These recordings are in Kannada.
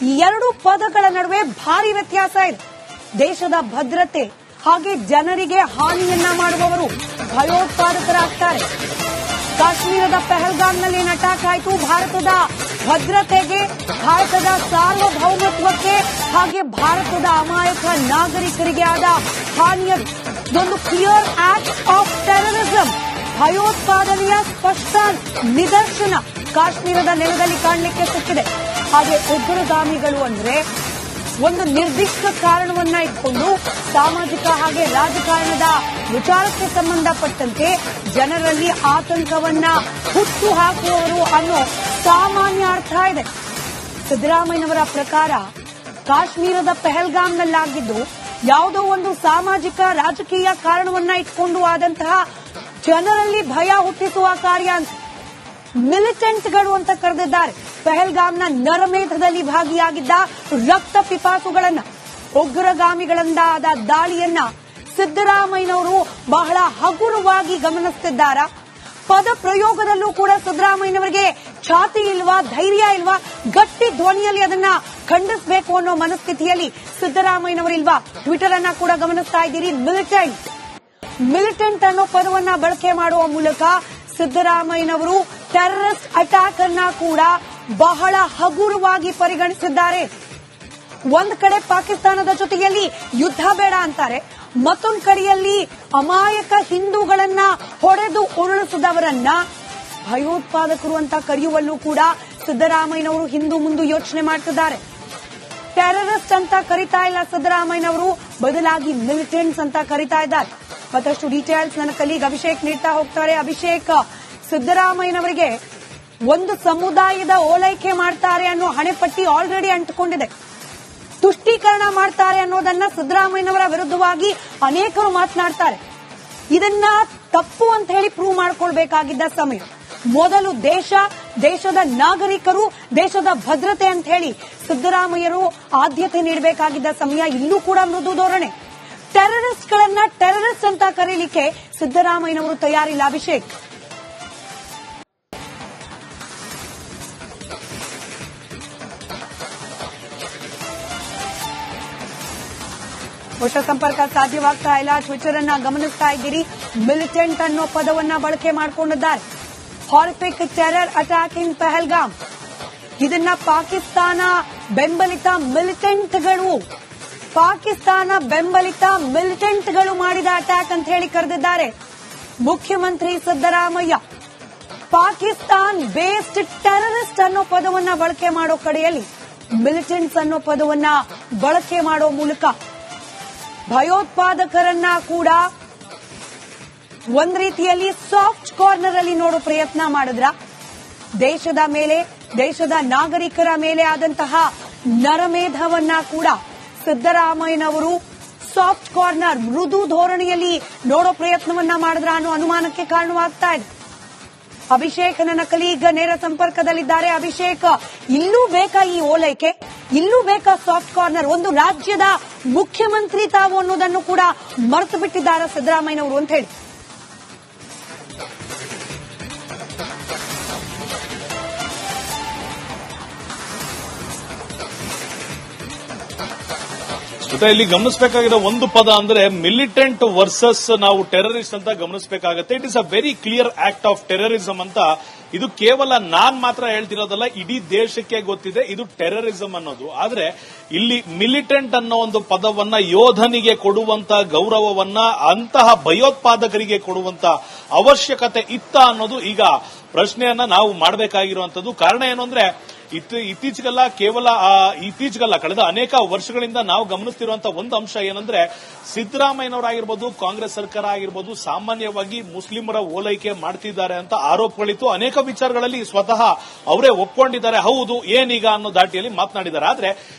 ಈ ಎರಡು ಪದಗಳ ನಡುವೆ ಭಾರಿ ವ್ಯತ್ಯಾಸ ಇದೆ. ದೇಶದ ಭದ್ರತೆ ಹಾಗೆ ಜನರಿಗೆ ಹಾನಿಯನ್ನ ಮಾಡುವವರು ಭಯೋತ್ಪಾದಕರಾಗ್ತಾರೆ. ಕಾಶ್ಮೀರದ ಪಹಲ್ಗಾಮ್ನಲ್ಲಿ ಅಟ್ಯಾಕ್ ಆಯಿತು. ಭಾರತದ ಭದ್ರತೆಗೆ, ಭಾರತದ ಸಾರ್ವಭೌಮತ್ವಕ್ಕೆ ಹಾಗೆ ಭಾರತದ ಅಮಾಯಕ ನಾಗರಿಕರಿಗೆ ಆದ ಹಾನಿಯ ಒಂದು ಕ್ಲಿಯರ್ ಆಕ್ಟ್ ಆಫ್ ಟೆರರಿಸಂ, ಭಯೋತ್ಪಾದನೆಯ ಸ್ಪಷ್ಟ ನಿದರ್ಶನ ಕಾಶ್ಮೀರದ ನೆಲದಲ್ಲಿ ಕಾಣಲಿಕ್ಕೆ ಸಿಕ್ಕಿದೆ. ಹಾಗೆ ಉಗ್ರಗಾಮಿಗಳು ಅಂದ್ರೆ ಒಂದು ನಿರ್ದಿಷ್ಟ ಕಾರಣವನ್ನ ಇಟ್ಕೊಂಡು ಸಾಮಾಜಿಕ ಹಾಗೆ ರಾಜಕಾರಣದ ವಿಚಾರಕ್ಕೆ ಸಂಬಂಧಪಟ್ಟಂತೆ ಜನರಲ್ಲಿ ಆತಂಕವನ್ನ ಹುಟ್ಟು ಹಾಕುವವರು ಅನ್ನೋ ಸಾಮಾನ್ಯ ಅರ್ಥ ಇದೆ. ಸಿದ್ದರಾಮಯ್ಯನವರ ಪ್ರಕಾರ ಕಾಶ್ಮೀರದ ಪಹಲ್ಗಾಮ್ನಲ್ಲಾಗಿದ್ದು ಯಾವುದೋ ಒಂದು ಸಾಮಾಜಿಕ ರಾಜಕೀಯ ಕಾರಣವನ್ನ ಇಟ್ಕೊಂಡು ಆದಂತಹ ಜನರಲ್ಲಿ ಭಯ ಹುಟ್ಟಿಸುವ ಕಾರ್ಯ ಅಂತ ಮಿಲಿಟೆಂಟ್ಗಳು ಅಂತ ಕರೆದಿದ್ದಾರೆ. ಪಹಲ್ಗಾಮ್ನ ನರಮೇಧದಲ್ಲಿ ಭಾಗಿಯಾಗಿದ್ದ ರಕ್ತ ಪಿಪಾಸುಗಳನ್ನ, ಉಗ್ರಗಾಮಿಗಳಿಂದಾದ ದಾಳಿಯನ್ನ ಸಿದ್ದರಾಮಯ್ಯನವರು ಬಹಳ ಹಗುರವಾಗಿ ಗಮನಿಸುತ್ತಿದ್ದಾರೆ. ಪದ ಪ್ರಯೋಗದಲ್ಲೂ ಕೂಡ ಸಿದ್ದರಾಮಯ್ಯನವರಿಗೆ ಛಾತಿ ಇಲ್ವಾ, ಧೈರ್ಯ ಇಲ್ವಾ, ಗಟ್ಟಿ ಧ್ವನಿಯಲ್ಲಿ ಅದನ್ನ ಖಂಡಿಸಬೇಕು ಅನ್ನೋ ಮನಸ್ಥಿತಿಯಲ್ಲಿ ಸಿದ್ದರಾಮಯ್ಯನವರಿಲ್ವಾ? ಟ್ವಿಟರ್ ಅನ್ನ ಕೂಡ ಗಮನಿಸ್ತಾ ಇದ್ದೀರಿ. ಮಿಲಿಟೆಂಟ್ ಅನ್ನೋ ಪದವನ್ನ ಬಳಕೆ ಮಾಡುವ ಮೂಲಕ ಸಿದ್ದರಾಮಯ್ಯನವರು ಟೆರರಿಸ್ಟ್ ಅಟ್ಯಾಕ್ ಅನ್ನ ಕೂಡ ಬಹಳ ಹಗುರವಾಗಿ ಪರಿಗಣಿಸಿದ್ದಾರೆ. ಒಂದ್ ಕಡೆ ಪಾಕಿಸ್ತಾನದ ಜೊತೆಯಲ್ಲಿ ಯುದ್ಧ ಬೇಡ ಅಂತಾರೆ, ಮತ್ತೊಂದು ಕಡೆಯಲ್ಲಿ ಅಮಾಯಕ ಹಿಂದೂಗಳನ್ನ ಹೊಡೆದು ಉರುಳಿಸಿದವರನ್ನ ಭಯೋತ್ಪಾದಕರು ಅಂತ ಕರೆಯುವಲ್ಲೂ ಕೂಡ ಸಿದ್ದರಾಮಯ್ಯನವರು ಹಿಂದೂ ಮುಂದೆ ಯೋಚನೆ ಮಾಡ್ತಿದ್ದಾರೆ. ಟೆರರಿಸ್ಟ್ ಅಂತ ಕರೀತಾ ಇಲ್ಲ ಸಿದ್ದರಾಮಯ್ಯನವರು, ಬದಲಾಗಿ ಮಿಲಿಟೆಂಟ್ಸ್ ಅಂತ ಕರೀತಾ ಇದ್ದಾರೆ. ಮತ್ತಷ್ಟು ಡೀಟೇಲ್ಸ್ ನನ್ನ ಕಲೀಗ್ ಅಭಿಷೇಕ್ ನೀಡ್ತಾ ಹೋಗ್ತಾರೆ. ಅಭಿಷೇಕ್, ಸಿದ್ದರಾಮಯ್ಯನವರಿಗೆ ಒಂದು ಸಮುದಾಯದ ಓಲೈಕೆ ಮಾಡ್ತಾರೆ ಅನ್ನೋ ಹಣೆಪಟ್ಟಿ ಆಲ್ರೆಡಿ ಅಂಟಿಕೊಂಡಿದೆ. ತುಷ್ಟೀಕರಣ ಮಾಡ್ತಾರೆ ಅನ್ನೋದನ್ನ ಸಿದ್ದರಾಮಯ್ಯನವರ ವಿರುದ್ಧವಾಗಿ ಅನೇಕರು ಮಾತನಾಡ್ತಾರೆ. ಇದನ್ನ ತಪ್ಪು ಅಂತ ಹೇಳಿ ಪ್ರೂವ್ ಮಾಡ್ಕೊಳ್ಬೇಕಾಗಿದ್ದ ಸಮಯ. ಮೊದಲು ದೇಶದ ನಾಗರಿಕರು, ದೇಶದ ಭದ್ರತೆ ಅಂತ ಹೇಳಿ ಸಿದ್ದರಾಮಯ್ಯರು ಆದ್ಯತೆ ನೀಡಬೇಕಾಗಿದ್ದ ಸಮಯ. ಇಲ್ಲೂ ಕೂಡ ಮೃದು ಧೋರಣೆ. ಟೆರರಿಸ್ಟ್ಗಳನ್ನ ಟೆರರಿಸ್ಟ್ ಅಂತ ಕರೀಲಿಕ್ಕೆ ಸಿದ್ದರಾಮಯ್ಯನವರು ತಯಾರಿಲ್ಲ. ಅಭಿಷೇಕ್, ಹೊಸ ಸಂಪರ್ಕ ಸಾಧ್ಯವಾಗ್ತಾ ಇಲ್ಲ. ಟ್ವಿಟರ್ ಅನ್ನ ಗಮನಿಸ್ತಾ ಇದ್ದೀರಿ. ಮಿಲಿಟೆಂಟ್ ಅನ್ನೋ ಪದವನ್ನ ಬಳಕೆ ಮಾಡಿಕೊಂಡಿದ್ದಾರೆ. ಹಾರಿಫಿಕ್ ಟೆರರ್ ಅಟ್ಯಾಕ್ ಇನ್ ಪಹಲ್ಗಾಮ್, ಇದನ್ನ ಪಾಕಿಸ್ತಾನ ಬೆಂಬಲಿತ ಮಿಲಿಟೆಂಟ್ಗಳು ಮಾಡಿದ ಅಟ್ಯಾಕ್ ಅಂತ ಹೇಳಿ ಕರೆದಿದ್ದಾರೆ ಮುಖ್ಯಮಂತ್ರಿ ಸಿದ್ದರಾಮಯ್ಯ. ಪಾಕಿಸ್ತಾನ್ ಬೇಸ್ಡ್ ಟೆರರಿಸ್ಟ್ ಅನ್ನೋ ಪದವನ್ನ ಬಳಕೆ ಮಾಡೋ ಕಡೆಯಲ್ಲಿ ಮಿಲಿಟೆಂಟ್ಸ್ ಅನ್ನೋ ಪದವನ್ನ ಬಳಕೆ ಮಾಡೋ ಮೂಲಕ ಭಯೋತ್ಪಾದಕರನ್ನ ಕೂಡ ಒಂದ್ ರೀತಿಯಲ್ಲಿ ಸಾಫ್ಟ್ ಕಾರ್ನರ್ ಅಲ್ಲಿ ನೋಡೋ ಪ್ರಯತ್ನ ಮಾಡಿದ್ರ. ದೇಶದ ಮೇಲೆ, ದೇಶದ ನಾಗರಿಕರ ಮೇಲೆ ಆದಂತಹ ನರಮೇಧವನ್ನ ಕೂಡ ಸಿದ್ದರಾಮಯ್ಯನವರು ಸಾಫ್ಟ್ ಕಾರ್ನರ್, ಮೃದು ಧೋರಣೆಯಲ್ಲಿ ನೋಡೋ ಪ್ರಯತ್ನವನ್ನ ಮಾಡಿದ್ರ ಅನ್ನೋ ಅನುಮಾನಕ್ಕೆ ಕಾರಣವಾಗ್ತಾ ಇದೆ. ಅಭಿಷೇಕ್ ನನ್ನ ಕಲೀಗ್ ನೇರ ಸಂಪರ್ಕದಲ್ಲಿದ್ದಾರೆ. ಅಭಿಷೇಕ್, ಇಲ್ಲೂ ಬೇಕಾ ಈ ಓಲೈಕೆ, ಇಲ್ಲೂ ಬೇಕಾ ಸಾಫ್ಟ್ ಕಾರ್ನರ್? ಒಂದು ರಾಜ್ಯದ ಮುಖ್ಯಮಂತ್ರಿ ತಾವು ಅನ್ನೋದನ್ನು ಕೂಡ ಮರೆತು ಬಿಟ್ಟಿದ್ದಾರೆ ಸಿದ್ದರಾಮಯ್ಯನವರು ಅಂತ ಹೇಳಿ. ಇಲ್ಲಿ ಗಮನಿಸಬೇಕಾಗಿರೋ ಒಂದು ಪದ ಅಂದ್ರೆ ಮಿಲಿಟೆಂಟ್ ವರ್ಸಸ್ ನಾವು ಟೆರರಿಸ್ಟ್ ಅಂತ ಗಮನಿಸಬೇಕಾಗತ್ತೆ. It is a very clear act of terrorism ಅಂತ. ಇದು ಕೇವಲ ನಾನ್ ಮಾತ್ರ ಹೇಳ್ತಿರೋದಲ್ಲ, ಇಡೀ ದೇಶಕ್ಕೆ ಗೊತ್ತಿದೆ ಇದು ಟೆರರಿಸಂ ಅನ್ನೋದು. ಆದ್ರೆ ಇಲ್ಲಿ ಮಿಲಿಟೆಂಟ್ ಅನ್ನೋ ಒಂದು ಪದವನ್ನ ಯೋಧನಿಗೆ ಕೊಡುವಂತ ಗೌರವವನ್ನ ಅಂತಹ ಭಯೋತ್ಪಾದಕರಿಗೆ ಕೊಡುವಂತ ಅವಶ್ಯಕತೆ ಇತ್ತ ಅನ್ನೋದು ಈಗ ಪ್ರಶ್ನೆಯನ್ನ ನಾವು ಮಾಡಬೇಕಾಗಿರುವಂತದ್ದು. ಕಾರಣ ಏನು ಅಂದ್ರೆ ಇತ್ತೀಚೆಗಲ್ಲ ಕಳೆದ ಅನೇಕ ವರ್ಷಗಳಿಂದ ನಾವು ಗಮನಿಸ್ತಿರುವಂತಹ ಒಂದು ಅಂಶ ಏನಂದ್ರೆ ಸಿದ್ದರಾಮಯ್ಯನವರಾಗಿರ್ಬೋದು, ಕಾಂಗ್ರೆಸ್ ಸರ್ಕಾರ ಆಗಿರ್ಬೋದು, ಸಾಮಾನ್ಯವಾಗಿ ಮುಸ್ಲಿಮರ ಓಲೈಕೆ ಮಾಡ್ತಿದ್ದಾರೆ ಅಂತ ಆರೋಪಗಳಿತ್ತು. ಅನೇಕ ವಿಚಾರಗಳಲ್ಲಿ ಸ್ವತಃ ಅವರೇ ಒಪ್ಕೊಂಡಿದ್ದಾರೆ. ಹೌದು, ಏನೀಗ ಅನ್ನೋ ದಾಟಿಯಲ್ಲಿ ಮಾತನಾಡಿದ್ದಾರೆ. ಆದ್ರೆ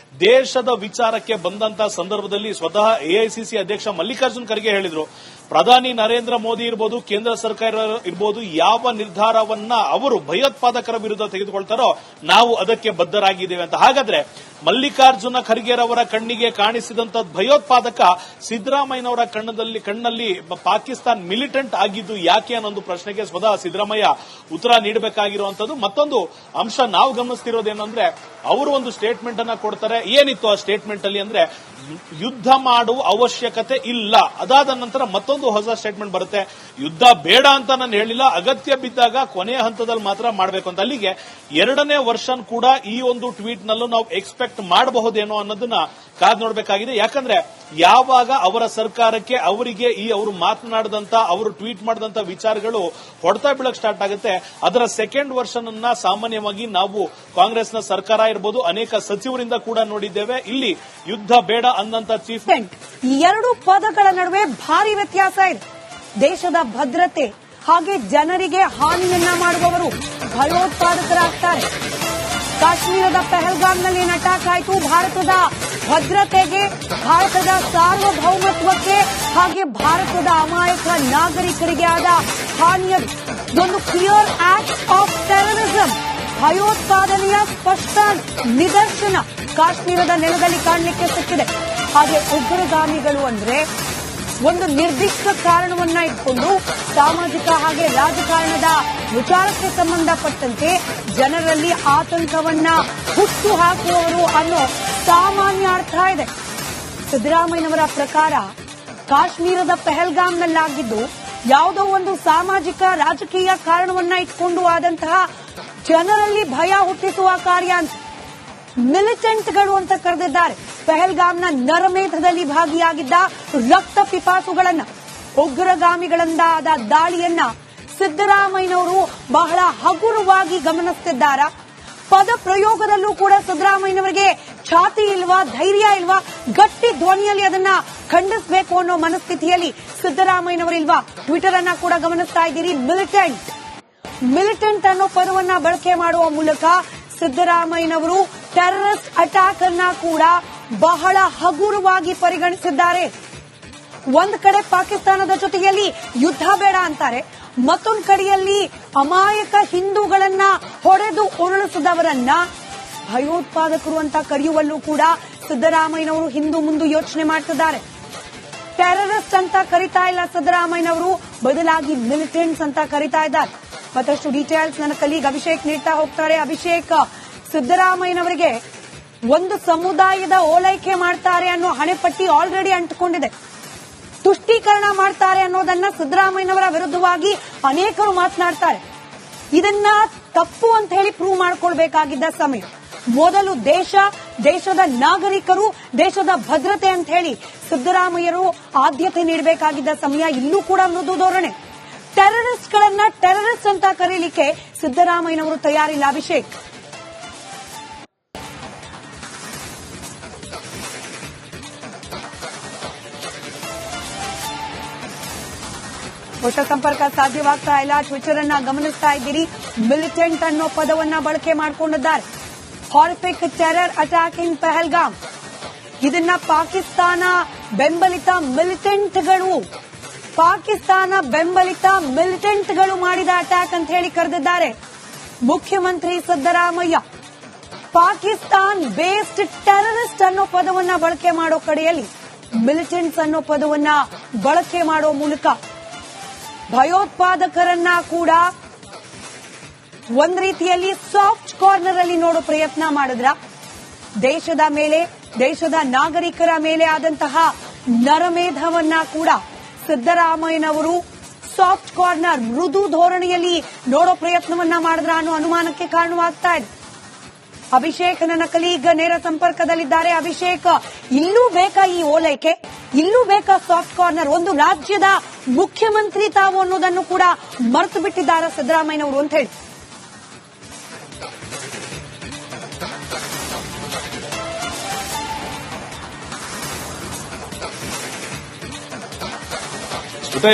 ದೇಶದ ವಿಚಾರಕ್ಕೆ ಬಂದಂತ ಸಂದರ್ಭದಲ್ಲಿ ಸ್ವತಃ ಎಐಸಿಸಿ ಅಧ್ಯಕ್ಷ ಮಲ್ಲಿಕಾರ್ಜುನ್ ಖರ್ಗೆ ಹೇಳಿದ್ರು, ಪ್ರಧಾನಿ ನರೇಂದ್ರ ಮೋದಿ ಇರಬಹುದು, ಕೇಂದ್ರ ಸರ್ಕಾರ ಇರಬಹುದು, ಯಾವ ನಿರ್ಧಾರವನ್ನ ಅವರು ಭಯೋತ್ಪಾದಕರ ವಿರುದ್ಧ ತೆಗೆದುಕೊಳ್ತಾರೋ ನಾವು ಅದಕ್ಕೆ ಬದ್ಧರಾಗಿದ್ದೇವೆ ಅಂತ. ಹಾಗಾದ್ರೆ ಮಲ್ಲಿಕಾರ್ಜುನ ಖರ್ಗೆರವರ ಕಣ್ಣಿಗೆ ಕಾಣಿಸಿದಂತ ಭಯೋತ್ಪಾದಕ ಸಿದ್ದರಾಮಯ್ಯನವರ ಕಣ್ಣಲ್ಲಿ ಪಾಕಿಸ್ತಾನ್ ಮಿಲಿಟೆಂಟ್ ಆಗಿದ್ದು ಯಾಕೆ ಅನ್ನೋ ಪ್ರಶ್ನೆಗೆ ಸ್ವತಃ ಸಿದ್ದರಾಮಯ್ಯ ಉತ್ತರ ನೀಡಬೇಕಾಗಿರುವಂತದ್ದು. ಮತ್ತೊಂದು ಅಂಶ ನಾವು ಗಮನಿಸ್ತಿರೋದೇನಂದ್ರೆ ಅವರು ಒಂದು ಸ್ಟೇಟ್ಮೆಂಟ್ ಅನ್ನ ಕೊಡ್ತಾರೆ. ಏನಿತ್ತು ಆ ಸ್ಟೇಟ್ಮೆಂಟ್ ಅಲ್ಲಿ ಅಂದ್ರೆ ಯುದ್ಧ ಮಾಡುವ ಅವಶ್ಯಕತೆ ಇಲ್ಲ. ಅದಾದ ನಂತರ ಮತ್ತೊಂದು ಹೊಸ ಸ್ಟೇಟ್ಮೆಂಟ್ ಬರುತ್ತೆ, ಯುದ್ಧ ಬೇಡ ಅಂತ ನಾನು ಹೇಳಿಲ್ಲ, ಅಗತ್ಯ ಬಿದ್ದಾಗ ಕೊನೆಯ ಹಂತದಲ್ಲಿ ಮಾತ್ರ ಮಾಡಬೇಕು ಅಂತ. ಅಲ್ಲಿಗೆ ಎರಡನೇ ವರ್ಷನ್ ಕೂಡ ಈ ಒಂದು ಟ್ವೀಟ್ ನಲ್ಲೂ ನಾವು ಎಕ್ಸ್ಪೆಕ್ಟ್ ಮಾಡಬಹುದೇನೋ ಅನ್ನೋದನ್ನ ಕಾದ್ ನೋಡಬೇಕಾಗಿದೆ. ಯಾಕಂದ್ರೆ ಯಾವಾಗ ಅವರ ಸರ್ಕಾರಕ್ಕೆ ಅವರಿಗೆ ಅವರು ಮಾತನಾಡಿದಂತ ಅವರು ಟ್ವೀಟ್ ಮಾಡಿದಂತ ವಿಚಾರಗಳು ಹೊಡೆತ ಬೀಳಕ್ ಸ್ಟಾರ್ಟ್ ಆಗುತ್ತೆ, ಅದರ ಸೆಕೆಂಡ್ ವರ್ಷನ್ ಅನ್ನ ಸಾಮಾನ್ಯವಾಗಿ ನಾವು ಕಾಂಗ್ರೆಸ್ನ ಸರ್ಕಾರ ಇರಬಹುದು ಅನೇಕ ಸಚಿವರಿಂದ ಕೂಡ ನೋಡಿದ್ದೇವೆ. ಇಲ್ಲಿ ಯುದ್ಧ ಬೇಡ ಅಂದಂತ ಚೀಫ್ ಈ ಎರಡು ಪದಗಳ ನಡುವೆ ಭಾರಿ ವ್ಯತ್ಯಾಸ ಇದೆ. ದೇಶದ ಭದ್ರತೆ ಹಾಗೆ ಜನರಿಗೆ ಹಾನಿಯನ್ನ ಮಾಡುವವರು ಭಯೋತ್ಪಾದಕರಾಗ್ತಾರೆ. ಕಾಶ್ಮೀರದ ಪಹಲ್ಗಾಮ್ನಲ್ಲಿ ಅಟ್ಯಾಕ್ ಆಯಿತು. ಭಾರತದ ಭದ್ರತೆಗೆ, ಭಾರತದ ಸಾರ್ವಭೌಮತ್ವಕ್ಕೆ ಹಾಗೆ ಭಾರತದ ಅಮಾಯಕ ನಾಗರಿಕರಿಗೆ ಆದ ಹಾನಿಯ ಒಂದು ಕ್ಲಿಯರ್ ಆಕ್ಟ್ ಆಫ್ ಟೆರರಿಸಂ, ಭಯೋತ್ಪಾದನೆಯ ಸ್ಪಷ್ಟ ನಿದರ್ಶನ ಕಾಶ್ಮೀರದ ನೆಲದಲ್ಲಿ ಕಾಣಲಿಕ್ಕೆ ಸಿಕ್ಕಿದೆ. ಹಾಗೆ ಉಗ್ರಗಾಮಿಗಳು ಅಂದ್ರೆ ಒಂದು ನಿರ್ದಿಷ್ಟ ಕಾರಣವನ್ನ ಇಟ್ಕೊಂಡು ಸಾಮಾಜಿಕ ಹಾಗೆ ರಾಜಕಾರಣದ ವಿಚಾರಕ್ಕೆ ಸಂಬಂಧಪಟ್ಟಂತೆ ಜನರಲ್ಲಿ ಆತಂಕವನ್ನ ಹುಟ್ಟು ಹಾಕುವವರು ಅನ್ನೋ ಸಾಮಾನ್ಯ ಅರ್ಥ ಇದೆ. ಸಿದ್ದರಾಮಯ್ಯನವರ ಪ್ರಕಾರ ಕಾಶ್ಮೀರದ ಪಹಲ್ಗಾಮ್ನಲ್ಲಾಗಿದ್ದು ಯಾವುದೋ ಒಂದು ಸಾಮಾಜಿಕ ರಾಜಕೀಯ ಕಾರಣವನ್ನ ಇಟ್ಕೊಂಡು ಆದಂತಹ ಜನರಲ್ಲಿ ಭಯ ಹುಟ್ಟಿಸುವ ಕಾರ್ಯ ಅಂತ ಮಿಲಿಟೆಂಟ್ಗಳು ಅಂತ ಕರೆದಿದ್ದಾರೆ. ಪಹಲ್ಗಾಮ್ನ ನರಮೇಧದಲ್ಲಿ ಭಾಗಿಯಾಗಿದ್ದ ರಕ್ತ ಪಿಪಾಸುಗಳನ್ನ, ಉಗ್ರಗಾಮಿಗಳಿಂದಾದ ದಾಳಿಯನ್ನ ಸಿದ್ದರಾಮಯ್ಯನವರು ಬಹಳ ಹಗುರವಾಗಿ ಗಮನಿಸುತ್ತಿದ್ದಾರೆ. ಪದ ಪ್ರಯೋಗದಲ್ಲೂ ಕೂಡ ಸಿದ್ದರಾಮಯ್ಯನವರಿಗೆ ಛಾತಿ ಇಲ್ವಾ, ಧೈರ್ಯ ಇಲ್ವಾ, ಗಟ್ಟಿ ಧ್ವನಿಯಲ್ಲಿ ಅದನ್ನ ಖಂಡಿಸಬೇಕು ಅನ್ನೋ ಮನಸ್ಥಿತಿಯಲ್ಲಿ ಸಿದ್ದರಾಮಯ್ಯನವರಿಲ್ವಾ? ಟ್ವಿಟರ್ ಅನ್ನ ಕೂಡ ಗಮನಿಸ್ತಾ ಇದ್ದೀರಿ. ಮಿಲಿಟೆಂಟ್ ಅನ್ನೋ ಪದವನ್ನ ಬಳಕೆ ಮಾಡುವ ಮೂಲಕ ಸಿದ್ದರಾಮಯ್ಯನವರು ಟೆರರಿಸ್ಟ್ ಅಟ್ಯಾಕ್ ಅನ್ನ ಕೂಡ ಬಹಳ ಹಗುರವಾಗಿ ಪರಿಗಣಿಸಿದ್ದಾರೆ. ಒಂದ್ ಕಡೆ ಪಾಕಿಸ್ತಾನದ ಜೊತೆಯಲ್ಲಿ ಯುದ್ಧ ಬೇಡ ಅಂತಾರೆ, ಮತ್ತೊಂದು ಕಡೆಯಲ್ಲಿ ಅಮಾಯಕ ಹಿಂದೂಗಳನ್ನ ಹೊಡೆದು ಉರುಳಿಸಿದವರನ್ನ ಭಯೋತ್ಪಾದಕರು ಅಂತ ಕರೆಯುವಲ್ಲೂ ಕೂಡ ಸಿದ್ದರಾಮಯ್ಯನವರು ಹಿಂದೂ ಮುಂದೆ ಯೋಚನೆ ಮಾಡ್ತಿದ್ದಾರೆ. ಟೆರರಿಸ್ಟ್ ಅಂತ ಕರಿತಾ ಇಲ್ಲ ಸಿದ್ದರಾಮಯ್ಯನವರು, ಬದಲಾಗಿ ಮಿಲಿಟೆಂಟ್ಸ್ ಅಂತ ಕರಿತಾ ಇದ್ದಾರೆ. ಮತ್ತಷ್ಟು ಡೀಟೇಲ್ಸ್ ನನ್ನ ಕಲೀಗ್ ಅಭಿಷೇಕ್ ನೀಡ್ತಾ ಹೋಗ್ತಾರೆ. ಅಭಿಷೇಕ್, ಸಿದ್ದರಾಮಯ್ಯನವರಿಗೆ ಒಂದು ಸಮುದಾಯದ ಓಲೈಕೆ ಮಾಡ್ತಾರೆ ಅನ್ನೋ ಹಣೆಪಟ್ಟಿ ಆಲ್ರೆಡಿ ಅಂಟಿಕೊಂಡಿದೆ. ತುಷ್ಟೀಕರಣ ಮಾಡ್ತಾರೆ ಅನ್ನೋದನ್ನ ಸಿದ್ದರಾಮಯ್ಯನವರ ವಿರುದ್ಧವಾಗಿ ಅನೇಕರು ಮಾತನಾಡ್ತಾರೆ. ಇದನ್ನ ತಪ್ಪು ಅಂತ ಹೇಳಿ ಪ್ರೂವ್ ಮಾಡ್ಕೊಳ್ಬೇಕಾಗಿದ್ದ ಸಮಯ. ಮೊದಲು ದೇಶದ ನಾಗರಿಕರು, ದೇಶದ ಭದ್ರತೆ ಅಂತ ಹೇಳಿ ಸಿದ್ದರಾಮಯ್ಯರು ಆದ್ಯತೆ ನೀಡಬೇಕಾಗಿದ್ದ ಸಮಯ. ಇಲ್ಲೂ ಕೂಡ ಮೃದು ಧೋರಣೆ. ಟೆರರಿಸ್ಟ್ಗಳನ್ನ ಟೆರರಿಸ್ಟ್ ಅಂತ ಕರೀಲಿಕ್ಕೆ ಸಿದ್ದರಾಮಯ್ಯನವರು ತಯಾರಿಲ್ಲ. ಅಭಿಷೇಕ್, ಹೊಸ ಸಂಪರ್ಕ ಸಾಧ್ಯವಾಗ್ತಾ ಇಲ್ಲ. ಟ್ವಿಟರ್ ಅನ್ನ ಗಮನಿಸ್ತಾ ಇದ್ದೀರಿ. ಮಿಲಿಟೆಂಟ್ ಅನ್ನೋ ಪದವನ್ನ ಬಳಕೆ ಮಾಡಿಕೊಂಡಿದ್ದಾರೆ. ಹಾರಿಫಿಕ್ ಟೆರರ್ ಅಟ್ಯಾಕ್ ಇನ್ ಪಹಲ್ಗಾಮ್, ಇದನ್ನ ಪಾಕಿಸ್ತಾನ ಬೆಂಬಲಿತ ಮಿಲಿಟೆಂಟ್ಗಳು ಮಾಡಿದ ಅಟ್ಯಾಕ್ ಅಂತ ಹೇಳಿ ಕರೆದಿದ್ದಾರೆ ಮುಖ್ಯಮಂತ್ರಿ ಸಿದ್ದರಾಮಯ್ಯ. ಪಾಕಿಸ್ತಾನ್ ಬೇಸ್ಡ್ ಟೆರರಿಸ್ಟ್ ಅನ್ನೋ ಪದವನ್ನ ಬಳಕೆ ಮಾಡೋ ಕಡೆಯಲ್ಲಿ ಮಿಲಿಟೆಂಟ್ಸ್ ಅನ್ನೋ ಪದವನ್ನ ಬಳಕೆ ಮಾಡೋ ಮೂಲಕ ಭಯೋತ್ಪಾದಕರನ್ನ ಕೂಡ ಒಂದ್ ರೀತಿಯಲ್ಲಿ ಸಾಫ್ಟ್ ಕಾರ್ನರ್ ಅಲ್ಲಿ ನೋಡೋ ಪ್ರಯತ್ನ ಮಾಡಿದ್ರ. ದೇಶದ ಮೇಲೆ, ದೇಶದ ನಾಗರಿಕರ ಮೇಲೆ ಆದಂತಹ ನರಮೇಧವನ್ನ ಕೂಡ ಸಿದ್ದರಾಮಯ್ಯನವರು ಸಾಫ್ಟ್ ಕಾರ್ನರ್, ಮೃದು ಧೋರಣೆಯಲ್ಲಿ ನೋಡೋ ಪ್ರಯತ್ನವನ್ನ ಮಾಡಿದ್ರ ಅನ್ನೋ ಅನುಮಾನಕ್ಕೆ ಕಾರಣವಾಗ್ತಾ ಇದೆ. ಅಭಿಷೇಕ್ ನನ್ನ ಕಲೀಗ್ ನೇರ ಸಂಪರ್ಕದಲ್ಲಿದ್ದಾರೆ. ಅಭಿಷೇಕ್, ಇಲ್ಲೂ ಬೇಕಾ ಈ ಓಲೈಕೆ, ಇಲ್ಲೂ ಬೇಕಾ ಸಾಫ್ಟ್ ಕಾರ್ನರ್? ಒಂದು ರಾಜ್ಯದ ಮುಖ್ಯಮಂತ್ರಿ ತಾವು ಅನ್ನೋದನ್ನು ಕೂಡ ಮರೆತು ಬಿಟ್ಟಿದ್ದಾರೆ ಸಿದ್ದರಾಮಯ್ಯನವರು ಅಂತ ಹೇಳಿ.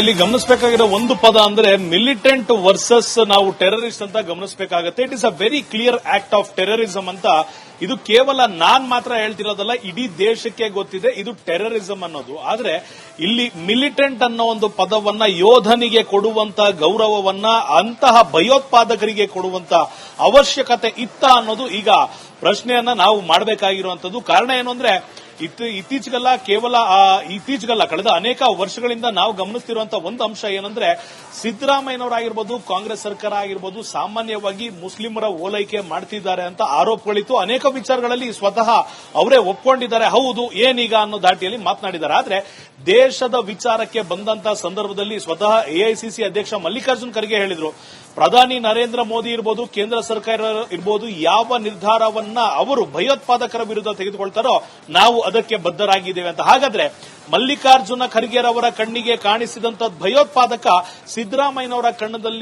ಇಲ್ಲಿ ಗಮನಿಸಬೇಕಾಗಿರೋ ಒಂದು ಪದ ಅಂದ್ರೆ ಮಿಲಿಟೆಂಟ್ ವರ್ಸಸ್ ನಾವು ಟೆರರಿಸ್ಟ್ ಅಂತ ಗಮನಿಸಬೇಕಾಗುತ್ತೆ. It is a very clear act of terrorism ಅಂತ. ಇದು ಕೇವಲ ನಾನ್ ಮಾತ್ರ ಹೇಳ್ತಿರೋದಲ್ಲ, ಇಡೀ ದೇಶಕ್ಕೆ ಗೊತ್ತಿದೆ ಇದು ಟೆರರಿಸಂ ಅನ್ನೋದು. ಆದ್ರೆ ಇಲ್ಲಿ ಮಿಲಿಟೆಂಟ್ ಅನ್ನೋ ಒಂದು ಪದವನ್ನ ಯೋಧನಿಗೆ ಕೊಡುವಂತ ಗೌರವವನ್ನ ಅಂತಹ ಭಯೋತ್ಪಾದಕರಿಗೆ ಕೊಡುವಂತ ಅವಶ್ಯಕತೆ ಇತ್ತ ಅನ್ನೋದು ಈಗ ಪ್ರಶ್ನೆಯನ್ನ ನಾವು ಮಾಡಬೇಕಾಗಿರುವಂತದ್ದು. ಕಾರಣ ಏನು ಅಂದ್ರೆ ಇತ್ತೀಚೆಗಲ್ಲ ಕಳೆದ ಅನೇಕ ವರ್ಷಗಳಿಂದ ನಾವು ಗಮನಿಸ್ತಿರುವಂತಹ ಒಂದು ಅಂಶ ಏನಂದ್ರೆ ಸಿದ್ದರಾಮಯ್ಯನವರಾಗಿರ್ಬೋದು, ಕಾಂಗ್ರೆಸ್ ಸರ್ಕಾರ ಆಗಿರ್ಬೋದು, ಸಾಮಾನ್ಯವಾಗಿ ಮುಸ್ಲಿಮರ ಓಲೈಕೆ ಮಾಡ್ತಿದ್ದಾರೆ ಅಂತ ಆರೋಪಗಳಿತ್ತು. ಅನೇಕ ವಿಚಾರಗಳಲ್ಲಿ ಸ್ವತಃ ಅವರೇ ಒಪ್ಕೊಂಡಿದ್ದಾರೆ. ಹೌದು, ಏನೀಗ ಅನ್ನೋ ದಾಟಿಯಲ್ಲಿ ಮಾತನಾಡಿದ್ದಾರೆ. ಆದ್ರೆ ದೇಶದ ವಿಚಾರಕ್ಕೆ ಬಂದಂತಹ ಸಂದರ್ಭದಲ್ಲಿ ಸ್ವತಃ ಎಐಸಿಸಿ ಅಧ್ಯಕ್ಷ ಮಲ್ಲಿಕಾರ್ಜುನ್ ಖರ್ಗೆ ಹೇಳಿದ್ರು, ಪ್ರಧಾನಿ ನರೇಂದ್ರ ಮೋದಿ ಇರಬಹುದು, ಕೇಂದ್ರ ಸರ್ಕಾರ ಇರಬಹುದು, ಯಾವ ನಿರ್ಧಾರವನ್ನ ಅವರು ಭಯೋತ್ಪಾದಕರ ವಿರುದ್ಧ ತೆಗೆದುಕೊಳ್ತಾರೋ ನಾವು ಅದಕ್ಕೆ ಬದ್ಧರಾಗಿದ್ದೇವೆ ಅಂತ. ಹಾಗಾದ್ರೆ ಮಲ್ಲಿಕಾರ್ಜುನ ಖರ್ಗೆರವರ ಕಣ್ಣಿಗೆ ಕಾಣಿಸಿದಂತ ಭಯೋತ್ಪಾದಕ ಸಿದ್ದರಾಮಯ್ಯನವರ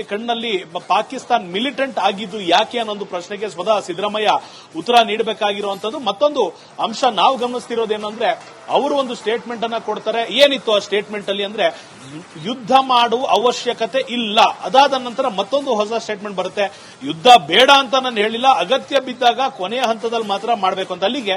ಕಣ್ಣಲ್ಲಿ ಪಾಕಿಸ್ತಾನ್ ಮಿಲಿಟೆಂಟ್ ಆಗಿದ್ದು ಯಾಕೆ ಅನ್ನೋ ಪ್ರಶ್ನೆಗೆ ಸ್ವತಃ ಸಿದ್ದರಾಮಯ್ಯ ಉತ್ತರ ನೀಡಬೇಕಾಗಿರುವಂತದ್ದು. ಮತ್ತೊಂದು ಅಂಶ ನಾವು ಗಮನಿಸ್ತಿರೋದೇನಂದ್ರೆ ಅವರು ಒಂದು ಸ್ಟೇಟ್ಮೆಂಟ್ ಅನ್ನ ಕೊಡ್ತಾರೆ. ಏನಿತ್ತು ಆ ಸ್ಟೇಟ್ಮೆಂಟ್ ಅಲ್ಲಿ ಅಂದ್ರೆ ಯುದ್ಧ ಮಾಡುವ ಅವಶ್ಯಕತೆ ಇಲ್ಲ. ಅದಾದ ನಂತರ ಮತ್ತೊಂದು ಹೊಸ ಸ್ಟೇಟ್ಮೆಂಟ್ ಬರುತ್ತೆ, ಯುದ್ಧ ಬೇಡ ಅಂತ ನಾನು ಹೇಳಿಲ್ಲ, ಅಗತ್ಯ ಬಿದ್ದಾಗ ಕೊನೆಯ ಹಂತದಲ್ಲಿ ಮಾತ್ರ ಮಾಡಬೇಕು ಅಂತ. ಅಲ್ಲಿಗೆ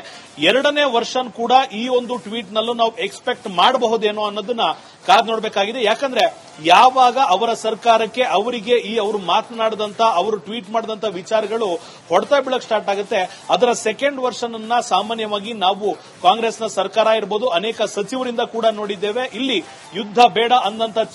ಎರಡನೇ ವರ್ಷನ್ ಕೂಡ ಈ ಒಂದು ಟ್ವೀಟ್ ನಲ್ಲೂ ನಾವು ಎಕ್ಸ್ಪೆಕ್ಟ್ ಮಾಡಬಹುದೇನೋ ಅನ್ನೋದನ್ನ ಕಾದ್ ನೋಡಬೇಕಾಗಿದೆ. ಯಾಕಂದ್ರೆ ಯಾವಾಗ ಅವರ ಸರ್ಕಾರಕ್ಕೆ ಅವರಿಗೆ ಅವರು ಮಾತನಾಡಿದಂತ, ಅವರು ಟ್ವೀಟ್ ಮಾಡಿದಂತ ವಿಚಾರಗಳು ಹೊಡೆತ ಬೀಳಕ್ ಸ್ಟಾರ್ಟ್ ಆಗುತ್ತೆ, ಅದರ ಸೆಕೆಂಡ್ ವರ್ಷನ್ ಅನ್ನ ಸಾಮಾನ್ಯವಾಗಿ ನಾವು ಕಾಂಗ್ರೆಸ್ನ ಸರ್ಕಾರ ಇರಬಹುದು, ಅನೇಕ ಸಚಿವರಿಂದ ಕೂಡ ನೋಡಿದ್ದೇವೆ. ಇಲ್ಲಿ ಯುದ್ಧ ಬೇಡ ಅಂದಂತ ಚೀಫ್